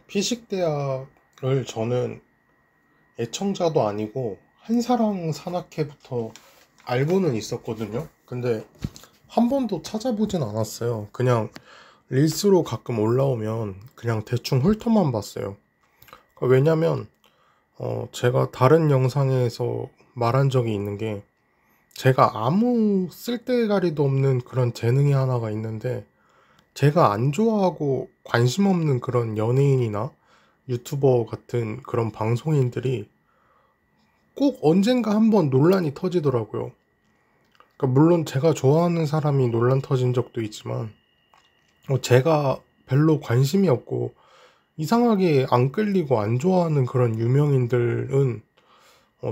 피식대학을 저는 애청자도 아니고 한사랑 산악회부터 알고는 있었거든요. 근데 한 번도 찾아보진 않았어요. 그냥 릴스로 가끔 올라오면 그냥 대충 훑어만 봤어요. 왜냐면 제가 다른 영상에서 말한 적이 있는 게, 제가 아무 쓸데가리도 없는 그런 재능이 하나가 있는데, 제가 안 좋아하고 관심 없는 그런 연예인이나 유튜버 같은 그런 방송인들이 꼭 언젠가 한번 논란이 터지더라고요. 그러니까 물론 제가 좋아하는 사람이 논란 터진 적도 있지만, 제가 별로 관심이 없고 이상하게 안 끌리고 안 좋아하는 그런 유명인들은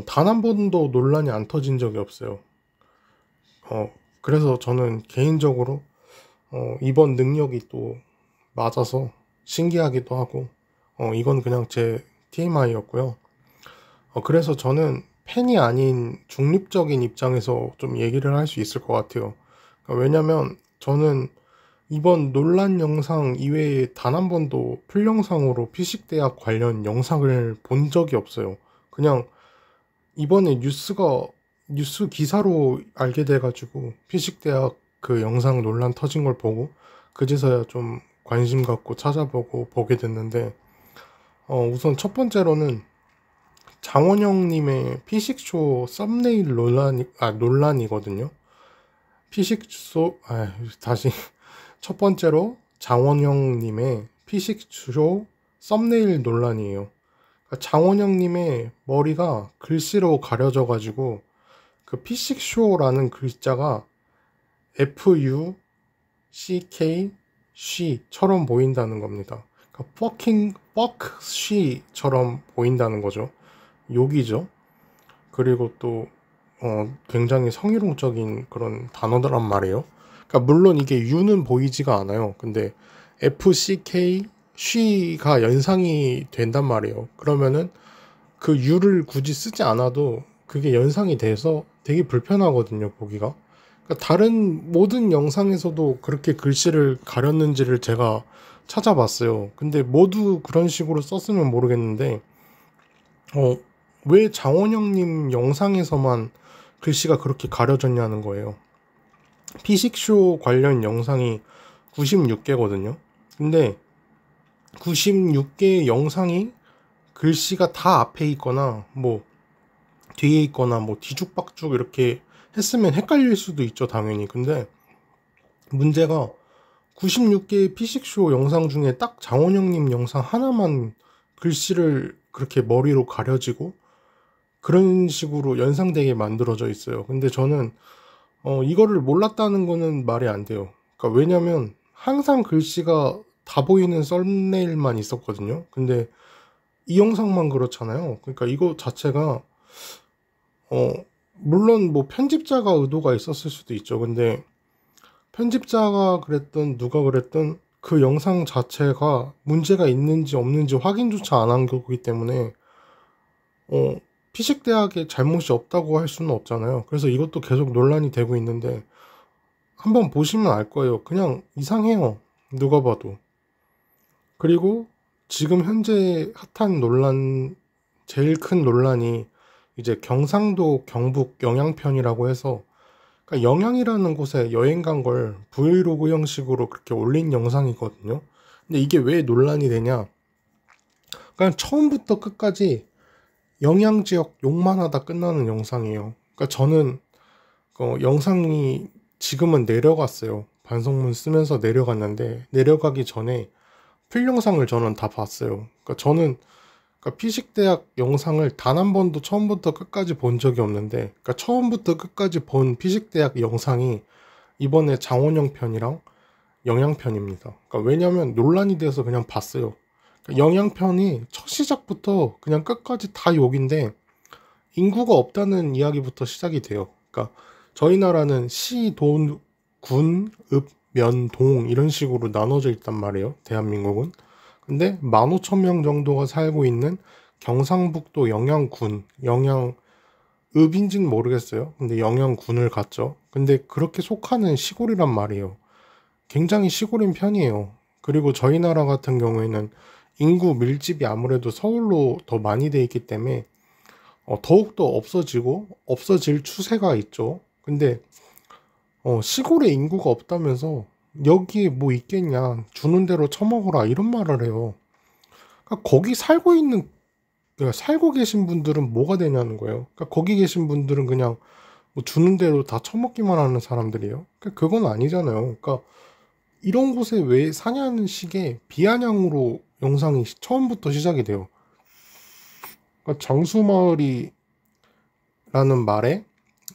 단 한 번도 논란이 안 터진 적이 없어요. 그래서 저는 개인적으로 이번 능력이 또 맞아서 신기하기도 하고, 이건 그냥 제 TMI였고요. 그래서 저는 팬이 아닌 중립적인 입장에서 좀 얘기를 할 수 있을 것 같아요. 왜냐면 저는 이번 논란 영상 이외에 단 한 번도 풀영상으로 피식대학 관련 영상을 본 적이 없어요. 그냥 이번에 뉴스 기사로 알게 돼가지고 피식대학 그 영상 논란 터진 걸 보고 그제서야 좀 관심 갖고 찾아보고 보게 됐는데, 우선 첫 번째로는 장원영님의 피식쇼 썸네일 논란이거든요. 다시. 첫 번째로 장원영님의 피식쇼 썸네일 논란이에요. 그러니까 장원영님의 머리가 글씨로 가려져가지고 그 피식쇼라는 글자가 FUCK she처럼 보인다는 겁니다. 그러니까 fuck she처럼 보인다는 거죠. 욕이죠. 그리고 또 굉장히 성희롱적인 그런 단어들란 말이에요. 그러니까 물론 이게 U는 보이지가 않아요. 근데 FCK she가 연상이 된단 말이에요. 그러면은 그 U를 굳이 쓰지 않아도 그게 연상이 돼서 되게 불편하거든요, 보기가. 그러니까 다른 모든 영상에서도 그렇게 글씨를 가렸는지를 제가 찾아봤어요. 근데 모두 그런 식으로 썼으면 모르겠는데, 어, 왜 장원영님 영상에서만 글씨가 그렇게 가려졌냐는 거예요. 피식쇼 관련 영상이 96개거든요. 근데 96개의 영상이 글씨가 다 앞에 있거나 뭐 뒤에 있거나 뭐 뒤죽박죽 이렇게 했으면 헷갈릴 수도 있죠, 당연히. 근데 문제가 96개의 피식쇼 영상 중에 딱 장원영님 영상 하나만 글씨를 그렇게 머리로 가려지고 그런 식으로 연상되게 만들어져 있어요. 근데 저는 이거를 몰랐다는 거는 말이 안 돼요. 그러니까 왜냐면 항상 글씨가 다 보이는 썸네일만 있었거든요. 근데 이 영상만 그렇잖아요. 그러니까 이거 자체가 어 물론 뭐 편집자가 의도가 있었을 수도 있죠. 근데 편집자가 그랬든 누가 그랬든 그 영상 자체가 문제가 있는지 없는지 확인조차 안 한 거기 때문에 어, 피식대학에 잘못이 없다고 할 수는 없잖아요. 그래서 이것도 계속 논란이 되고 있는데, 한번 보시면 알 거예요. 그냥 이상해요, 누가 봐도. 그리고 지금 현재 핫한 논란, 제일 큰 논란이 이제 경상도 경북 영양편이라고 해서, 그러니까 영양이라는 곳에 여행 간 걸 브이로그 형식으로 그렇게 올린 영상이거든요. 근데 이게 왜 논란이 되냐? 그냥 처음부터 끝까지 영양지역 욕만 하다 끝나는 영상이에요. 그러니까 저는 영상이 지금은 내려갔어요. 반성문 쓰면서 내려갔는데, 내려가기 전에 필영상을 저는 다 봤어요. 그러니까 저는 피식대학 영상을 단 한 번도 처음부터 끝까지 본 적이 없는데, 그러니까 처음부터 끝까지 본 피식대학 영상이 이번에 장원영 편이랑 영양편입니다. 그러니까 왜냐면 논란이 돼서 그냥 봤어요. 그러니까 영양편이 첫 시작부터 그냥 끝까지 다 욕인데, 인구가 없다는 이야기부터 시작이 돼요. 그러니까 저희 나라는 시, 도, 군, 읍, 면, 동 이런 식으로 나눠져 있단 말이에요, 대한민국은. 근데 15,000명 정도가 살고 있는 경상북도 영양군, 영양읍인지는 모르겠어요. 근데 영양군을 갔죠. 근데 그렇게 속하는 시골이란 말이에요. 굉장히 시골인 편이에요. 그리고 저희 나라 같은 경우에는 인구 밀집이 아무래도 서울로 더 많이 돼 있기 때문에 더욱더 없어지고 없어질 추세가 있죠. 근데 시골에 인구가 없다면서 여기에 뭐 있겠냐, 주는 대로 처먹어라, 이런 말을 해요. 그러니까 거기 살고 계신 분들은 뭐가 되냐는 거예요. 그러니까 거기 계신 분들은 그냥 뭐 주는 대로 다 처먹기만 하는 사람들이에요. 그러니까 그건 아니잖아요. 그러니까 이런 곳에 왜 사냐는 식의 비아냥으로 영상이 처음부터 시작이 돼요. 그러니까 장수마을이라는 말에,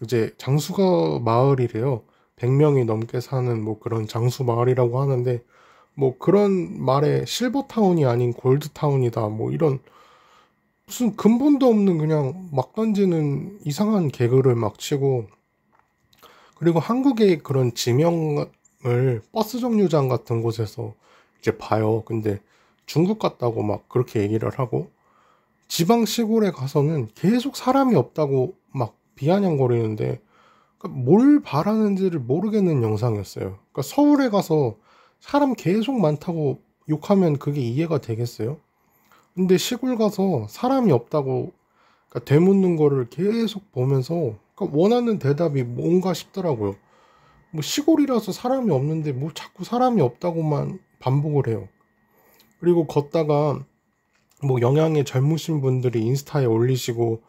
이제 장수가 마을이래요. 100명이 넘게 사는 뭐 그런 장수마을이라고 하는데, 뭐 그런 말에 실버타운이 아닌 골드타운이다, 뭐 이런 무슨 근본도 없는 그냥 막 던지는 이상한 개그를 막 치고, 그리고 한국의 그런 지명을 버스 정류장 같은 곳에서 이제 봐요. 근데 중국 같다고 막 그렇게 얘기를 하고, 지방 시골에 가서는 계속 사람이 없다고 막 비아냥거리는데, 그러니까 뭘 바라는지를 모르겠는 영상이었어요. 그러니까 서울에 가서 사람 계속 많다고 욕하면 그게 이해가 되겠어요? 근데 시골 가서 사람이 없다고, 그러니까 되묻는 거를 계속 보면서, 그러니까 원하는 대답이 뭔가 싶더라고요. 뭐 시골이라서 사람이 없는데 뭐 자꾸 사람이 없다고만 반복을 해요. 그리고 걷다가 뭐 영양에 젊으신 분들이 인스타에 올리시고,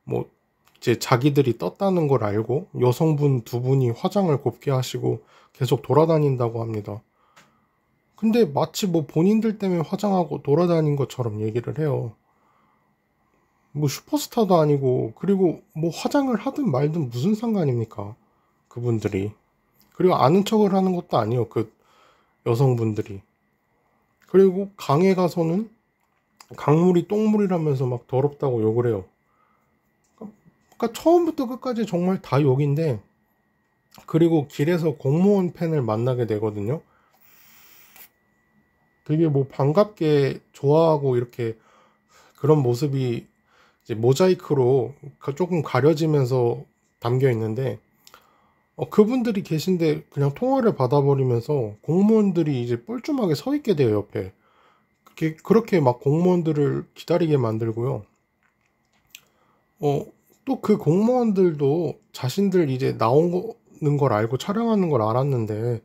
뭐 이제 자기들이 떴다는 걸 알고 여성분 두 분이 화장을 곱게 하시고 계속 돌아다닌다고 합니다. 근데 마치 뭐 본인들 때문에 화장하고 돌아다닌 것처럼 얘기를 해요. 뭐 슈퍼스타도 아니고, 그리고 뭐 화장을 하든 말든 무슨 상관입니까? 그분들이. 그리고 아는 척을 하는 것도 아니에요. 그 여성분들이. 그리고 강에 가서는 강물이 똥물이라면서 막 더럽다고 욕을 해요. 그러니까 처음부터 끝까지 정말 다 욕인데, 그리고 길에서 공무원 팬을 만나게 되거든요. 되게 뭐 반갑게 좋아하고 이렇게 그런 모습이 이제 모자이크로 조금 가려지면서 담겨 있는데, 그분들이 계신데 그냥 통화를 받아버리면서 공무원들이 이제 뻘쭘하게 서 있게 돼요, 옆에. 그렇게 막 공무원들을 기다리게 만들고요. 또 그 공무원들도 자신들 이제 나오는 걸 알고 촬영하는 걸 알았는데,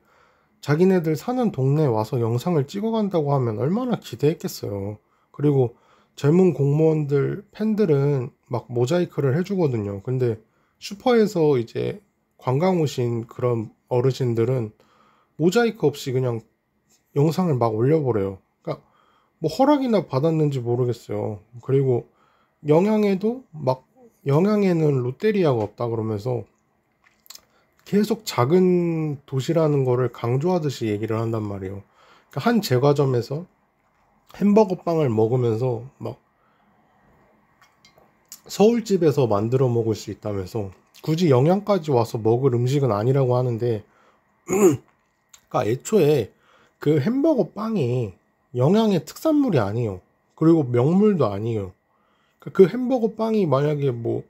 자기네들 사는 동네에 와서 영상을 찍어간다고 하면 얼마나 기대했겠어요. 그리고 젊은 공무원들 팬들은 막 모자이크를 해주거든요. 근데 슈퍼에서 이제 관광 오신 그런 어르신들은 모자이크 없이 그냥 영상을 막 올려버려요. 그러니까 뭐 허락이나 받았는지 모르겠어요. 그리고 영양에도 막, 영양에는 롯데리아가 없다 그러면서 계속 작은 도시라는 거를 강조하듯이 얘기를 한단 말이에요. 그러니까 한 제과점에서 햄버거 빵을 먹으면서 막 서울집에서 만들어 먹을 수 있다면서, 굳이 영양까지 와서 먹을 음식은 아니라고 하는데, 그러니까 애초에 그 햄버거 빵이 영양의 특산물이 아니에요. 그리고 명물도 아니에요. 그 햄버거 빵이 만약에 뭐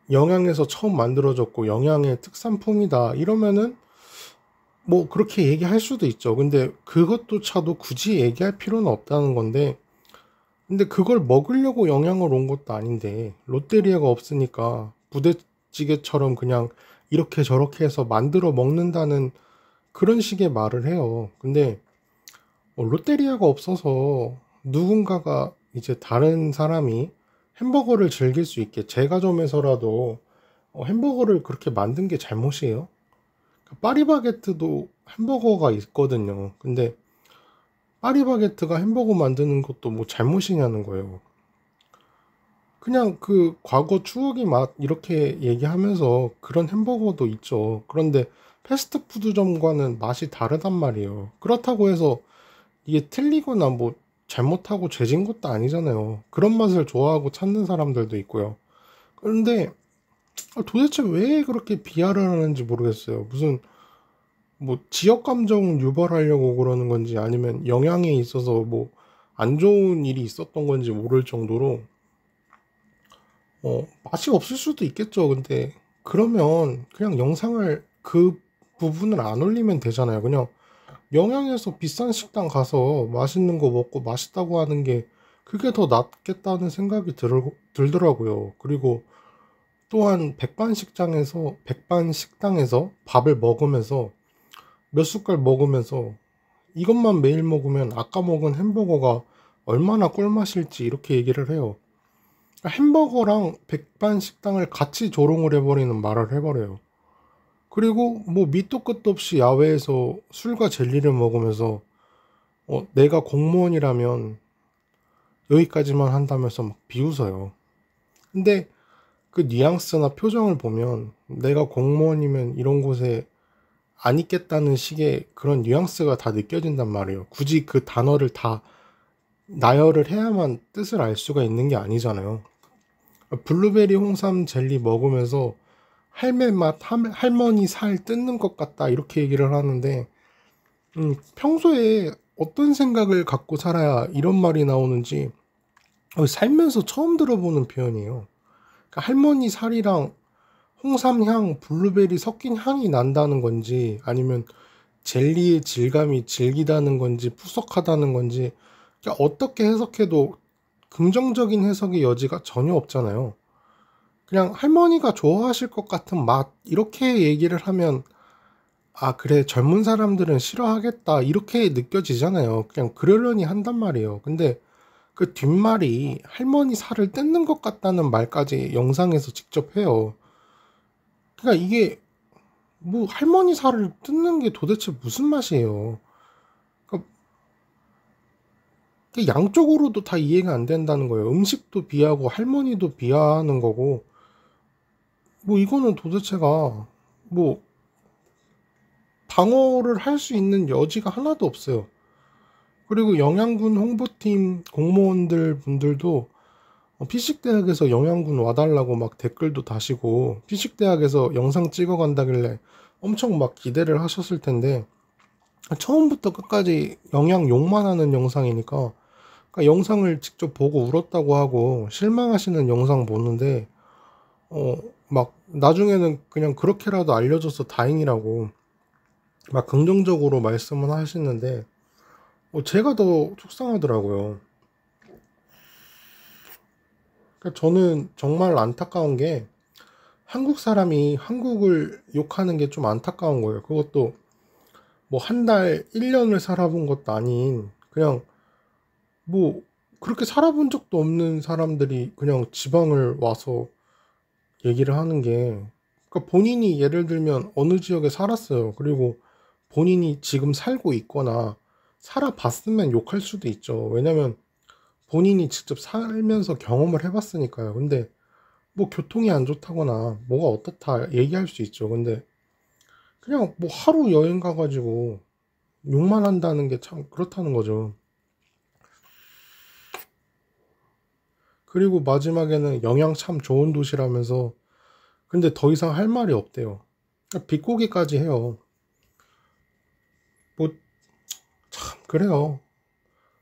영양에서 처음 만들어졌고 영양의 특산품이다 이러면은 뭐 그렇게 얘기할 수도 있죠. 근데 그것조차도 굳이 얘기할 필요는 없다는 건데, 근데 그걸 먹으려고 영양을 온 것도 아닌데 롯데리아가 없으니까 부대찌개처럼 그냥 이렇게 저렇게 해서 만들어 먹는다는 그런 식의 말을 해요. 근데 롯데리아가 없어서 누군가가, 이제 다른 사람이 햄버거를 즐길 수 있게 제과점에서라도 햄버거를 그렇게 만든 게 잘못이에요? 파리바게트도 햄버거가 있거든요. 근데 파리바게트가 햄버거 만드는 것도 뭐 잘못이냐는 거예요. 그냥 그 과거 추억의 맛 이렇게 얘기하면서 그런 햄버거도 있죠. 그런데 패스트푸드점과는 맛이 다르단 말이에요. 그렇다고 해서 이게 틀리거나 뭐 잘못하고 죄진 것도 아니잖아요. 그런 맛을 좋아하고 찾는 사람들도 있고요. 그런데 도대체 왜 그렇게 비하를 하는지 모르겠어요. 무슨 뭐 지역 감정 유발하려고 그러는 건지, 아니면 영향에 있어서 뭐 안 좋은 일이 있었던 건지 모를 정도로 맛이 없을 수도 있겠죠. 근데 그러면 그냥 영상을 그 부분을 안 올리면 되잖아요. 그냥 영양에서 비싼 식당 가서 맛있는 거 먹고 맛있다고 하는 게 그게 더 낫겠다는 생각이 들더라고요. 그리고 또한 백반 식당에서 밥을 먹으면서 몇 숟갈 먹으면서 이것만 매일 먹으면 아까 먹은 햄버거가 얼마나 꿀맛일지 이렇게 얘기를 해요. 햄버거랑 백반 식당을 같이 조롱을 해버리는 말을 해버려요. 그리고 뭐 밑도 끝도 없이 야외에서 술과 젤리를 먹으면서 내가 공무원이라면 여기까지만 한다면서 막 비웃어요. 근데 그 뉘앙스나 표정을 보면 내가 공무원이면 이런 곳에 안 있겠다는 식의 그런 뉘앙스가 다 느껴진단 말이에요. 굳이 그 단어를 다 나열을 해야만 뜻을 알 수가 있는 게 아니잖아요. 블루베리 홍삼 젤리 먹으면서 할매 맛, 할머니 살 뜯는 것 같다 이렇게 얘기를 하는데 평소에 어떤 생각을 갖고 살아야 이런 말이 나오는지 살면서 처음 들어보는 표현이에요. 그러니까 할머니 살이랑 홍삼향, 블루베리 섞인 향이 난다는 건지 아니면 젤리의 질감이 질기다는 건지 푸석하다는 건지 그러니까 어떻게 해석해도 긍정적인 해석의 여지가 전혀 없잖아요. 그냥 할머니가 좋아하실 것 같은 맛 이렇게 얘기를 하면 아 그래 젊은 사람들은 싫어하겠다 이렇게 느껴지잖아요. 그냥 그러려니 한단 말이에요. 근데 그 뒷말이 할머니 살을 뜯는 것 같다는 말까지 영상에서 직접 해요. 그러니까 이게 뭐 할머니 살을 뜯는 게 도대체 무슨 맛이에요. 그러니까 양쪽으로도 다 이해가 안 된다는 거예요. 음식도 비하고 할머니도 비하하는 거고 뭐 이거는 도대체가 뭐 방어를 할 수 있는 여지가 하나도 없어요. 그리고 영양군 홍보팀 공무원들 분들도 피식대학에서 영양군 와달라고 막 댓글도 다시고 피식대학에서 영상 찍어간다길래 엄청 막 기대를 하셨을 텐데 처음부터 끝까지 영양 욕만 하는 영상이니까 그러니까 영상을 직접 보고 울었다고 하고 실망하시는 영상 보는데 막 나중에는 그냥 그렇게라도 알려줘서 다행이라고 막 긍정적으로 말씀은 하시는데 제가 더 속상하더라고요. 그러니까 저는 정말 안타까운 게 한국 사람이 한국을 욕하는 게 좀 안타까운 거예요. 그것도 뭐 한 달, 1년을 살아본 것도 아닌 그냥 뭐 그렇게 살아본 적도 없는 사람들이 그냥 지방을 와서 얘기를 하는 게 그러니까 본인이 예를 들면 어느 지역에 살았어요. 그리고 본인이 지금 살고 있거나 살아봤으면 욕할 수도 있죠. 왜냐면 본인이 직접 살면서 경험을 해봤으니까요. 근데 뭐 교통이 안 좋다거나 뭐가 어떻다 얘기할 수 있죠. 근데 그냥 뭐 하루 여행 가가지고 욕만 한다는 게 참 그렇다는 거죠. 그리고 마지막에는 영양 참 좋은 도시라면서 근데 더 이상 할 말이 없대요. 비꼬기까지 해요. 뭐 참 그래요.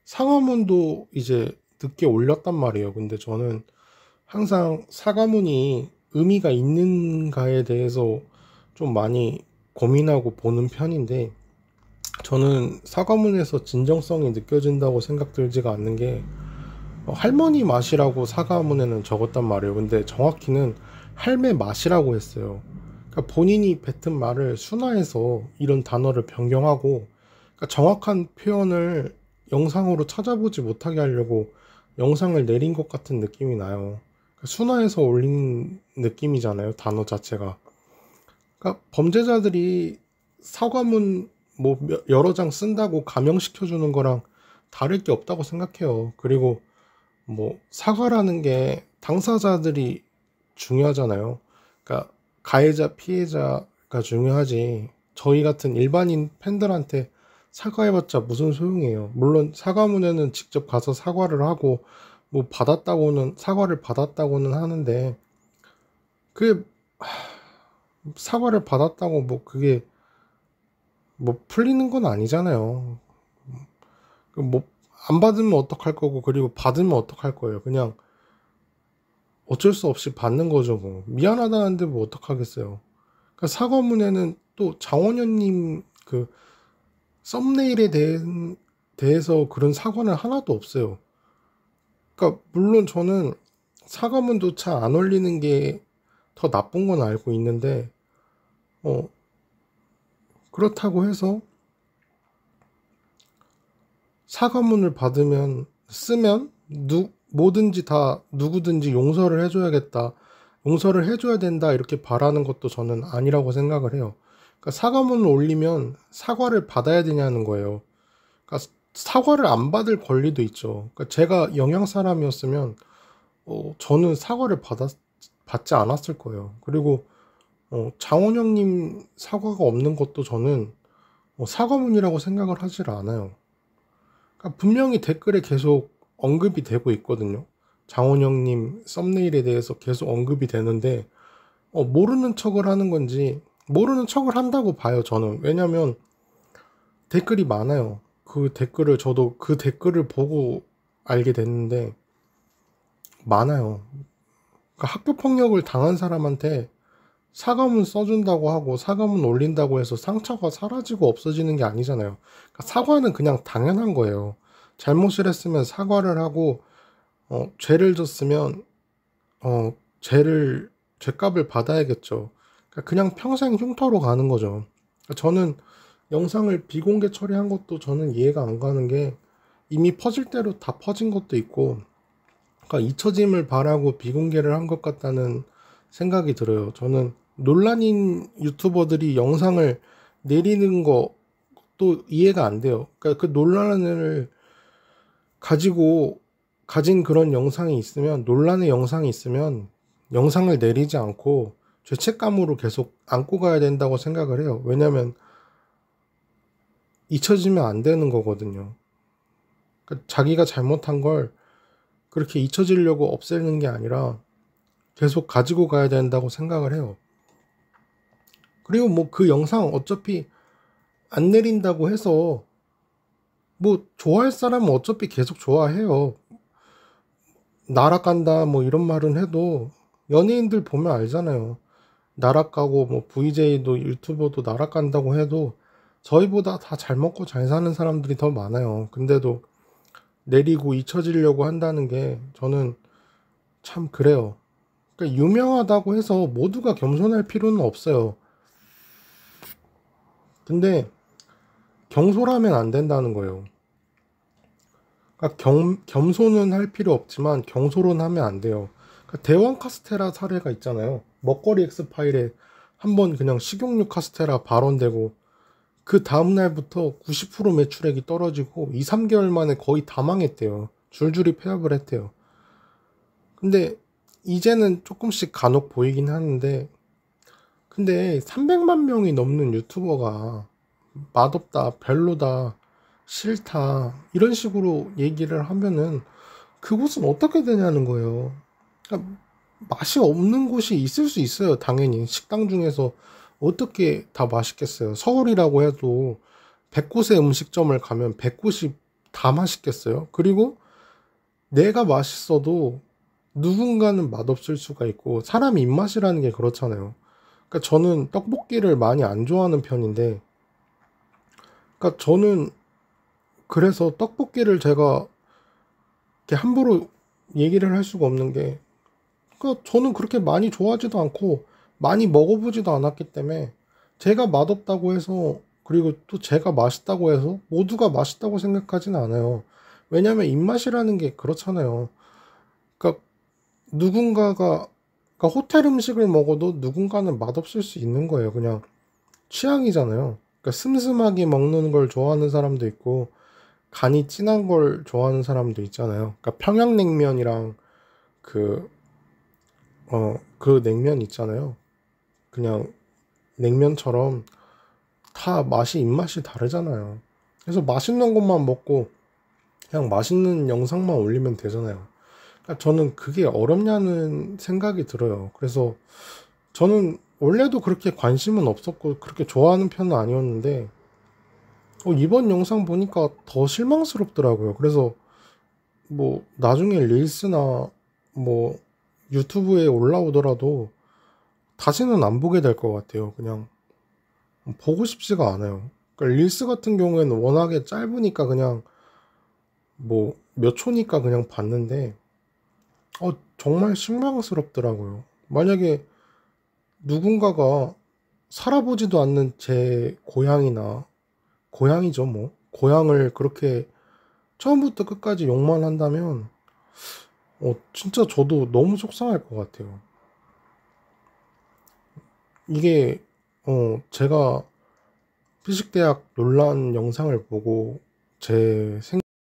상하문도 이제 늦게 올렸단 말이에요. 근데 저는 항상 사과문이 의미가 있는가에 대해서 좀 많이 고민하고 보는 편인데 저는 사과문에서 진정성이 느껴진다고 생각 들지가 않는 게 할머니 맛이라고 사과문에는 적었단 말이에요. 근데 정확히는 할매 맛이라고 했어요. 그러니까 본인이 뱉은 말을 순화해서 이런 단어를 변경하고 그러니까 정확한 표현을 영상으로 찾아보지 못하게 하려고 영상을 내린 것 같은 느낌이 나요. 그러니까 순화해서 올린 느낌이잖아요, 단어 자체가. 그러니까 범죄자들이 사과문 뭐 여러 장 쓴다고 감형시켜주는 거랑 다를 게 없다고 생각해요. 그리고 뭐 사과라는 게 당사자들이 중요하잖아요. 그러니까 가해자, 피해자가 중요하지. 저희 같은 일반인 팬들한테 사과해봤자 무슨 소용이에요. 물론 사과문에는 직접 가서 사과를 하고 뭐 받았다고는 사과를 받았다고는 하는데 그게 사과를 받았다고 뭐 그게 뭐 풀리는 건 아니잖아요. 뭐 안 받으면 어떡할 거고 그리고 받으면 어떡할 거예요. 그냥 어쩔 수 없이 받는 거죠. 뭐 미안하다는데 뭐 어떡하겠어요. 그러니까 사과문에는 또 장원현님 그 썸네일에 대해서 그런 사과는 하나도 없어요. 그러니까 물론 저는 사과문조차 안 올리는 게 더 나쁜 건 알고 있는데 그렇다고 해서 사과문을 받으면 쓰면 뭐든지 다 누구든지 용서를 해줘야겠다, 용서를 해줘야 된다 이렇게 바라는 것도 저는 아니라고 생각을 해요. 그러니까 사과문을 올리면 사과를 받아야 되냐는 거예요. 그러니까 사과를 안 받을 권리도 있죠. 그러니까 제가 영양 사람이었으면 저는 사과를 받지 않았을 거예요. 그리고 장원영님 사과가 없는 것도 저는 사과문이라고 생각을 하질 않아요. 그러니까 분명히 댓글에 계속 언급이 되고 있거든요. 장원영님 썸네일에 대해서 계속 언급이 되는데 모르는 척을 하는 건지, 모르는 척을 한다고 봐요 저는. 왜냐면 댓글이 많아요. 저도 그 댓글을 보고 알게 됐는데 많아요. 그러니까 학교폭력을 당한 사람한테 사과문 써준다고 하고 사과문 올린다고 해서 상처가 사라지고 없어지는 게 아니잖아요. 그러니까 사과는 그냥 당연한 거예요. 잘못을 했으면 사과를 하고 죄를 졌으면 죄값을 받아야겠죠. 그러니까 그냥 평생 흉터로 가는 거죠. 그러니까 저는 영상을 비공개 처리한 것도 저는 이해가 안 가는 게, 이미 퍼질 대로 다 퍼진 것도 있고, 그러니까 잊혀짐을 바라고 비공개를 한 것 같다는 생각이 들어요. 저는 논란인 유튜버들이 영상을 내리는 것도 이해가 안 돼요. 그러니까 그 논란을 가진 그런 영상이 있으면, 논란의 영상이 있으면 영상을 내리지 않고 죄책감으로 계속 안고 가야 된다고 생각을 해요. 왜냐면 잊혀지면 안 되는 거거든요. 그러니까 자기가 잘못한 걸 그렇게 잊혀지려고 없애는 게 아니라 계속 가지고 가야 된다고 생각을 해요. 그리고 뭐 그 영상 어차피 안 내린다고 해서 뭐 좋아할 사람은 어차피 계속 좋아해요. 날아간다 뭐 이런 말은 해도 연예인들 보면 알잖아요. 날아가고 뭐 VJ도 유튜버도 날아간다고 해도 저희보다 다 잘 먹고 잘 사는 사람들이 더 많아요. 근데도 내리고 잊혀지려고 한다는 게 저는 참 그래요. 그러니까 유명하다고 해서 모두가 겸손할 필요는 없어요. 근데 경솔하면 안 된다는 거예요. 그러니까 겸손은 할 필요 없지만 경솔은 하면 안 돼요. 그러니까 대왕 카스테라 사례가 있잖아요. 먹거리 엑스파일에 한번 그냥 식용유 카스테라 발언되고 그 다음날부터 90% 매출액이 떨어지고 2, 3개월 만에 거의 다 망했대요. 줄줄이 폐업을 했대요. 근데 이제는 조금씩 간혹 보이긴 하는데, 근데 300만 명이 넘는 유튜버가 맛없다, 별로다, 싫다 이런 식으로 얘기를 하면은 그곳은 어떻게 되냐는 거예요. 그러니까 맛이 없는 곳이 있을 수 있어요. 당연히 식당 중에서 어떻게 다 맛있겠어요. 서울이라고 해도 100곳의 음식점을 가면 100곳이 다 맛있겠어요. 그리고 내가 맛있어도 누군가는 맛없을 수가 있고, 사람 입맛이라는 게 그렇잖아요. 그러니까 저는 떡볶이를 많이 안 좋아하는 편인데, 그러니까 저는 그래서 떡볶이를 제가 이렇게 함부로 얘기를 할 수가 없는 게, 그러니까 저는 그렇게 많이 좋아하지도 않고 많이 먹어보지도 않았기 때문에 제가 맛없다고 해서, 그리고 또 제가 맛있다고 해서 모두가 맛있다고 생각하지는 않아요. 왜냐면 입맛이라는 게 그렇잖아요. 그러니까 누군가가, 그러니까 호텔 음식을 먹어도 누군가는 맛없을 수 있는 거예요. 그냥 취향이잖아요. 그러니까 슴슴하게 먹는 걸 좋아하는 사람도 있고 간이 진한 걸 좋아하는 사람도 있잖아요. 그러니까 평양냉면이랑 그 그 냉면 있잖아요. 그냥 냉면처럼 다 맛이, 입맛이 다르잖아요. 그래서 맛있는 것만 먹고 그냥 맛있는 영상만 올리면 되잖아요. 그러니까 저는 그게 어렵냐는 생각이 들어요. 그래서 저는 원래도 그렇게 관심은 없었고 그렇게 좋아하는 편은 아니었는데 이번 영상 보니까 더 실망스럽더라고요. 그래서 뭐 나중에 릴스나 뭐 유튜브에 올라오더라도 다시는 안 보게 될 것 같아요. 그냥 보고 싶지가 않아요. 그러니까 릴스 같은 경우에는 워낙에 짧으니까 그냥 뭐 몇 초니까 그냥 봤는데 정말 실망스럽더라고요. 만약에 누군가가 살아보지도 않는 제 고향이나 고향이죠 뭐 고향을 그렇게 처음부터 끝까지 욕만 한다면 진짜 저도 너무 속상할 것 같아요. 이게 제가 피식대학 논란 영상을 보고 제